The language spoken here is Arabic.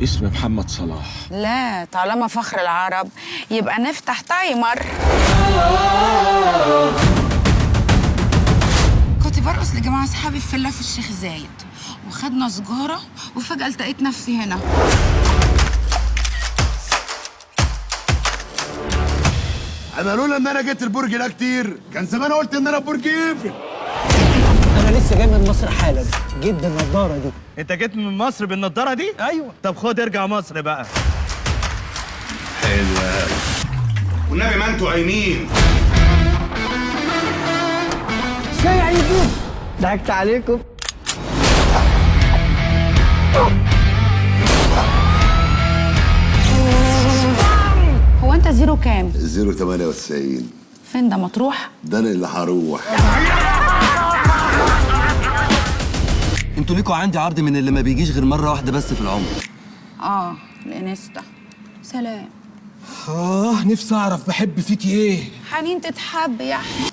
اسمي محمد صلاح. لا، طالما فخر العرب يبقى نفتح تايمر. كنت برقص لجماعة أصحابي في فيلا في الشيخ زايد، وخدنا سجارة وفجأة لقيت نفسي هنا. انا لولا ان انا جيت البرج ده كتير كان زمان قلت ان انا برج ايفل. انا لسه جاي من مصر حالا، جيت بالنضاره دي. انت جيت من مصر بالنضاره دي؟ ايوه. طب خد ارجع مصر بقى. حلوة والنبي ما انتوا عايمين. ازاي يا عيوب؟ ضحكت عليكم. هو أنت زيرو كام؟ 098. فين ده، مطروح؟ ده انا اللي هروح. انتوا ليكوا عندي عرض من اللي ما بيجيش غير مره واحده بس في العمر. الانستا. سلام. نفسي اعرف بحب فيكي ايه. حنين تتحب يا أحمد.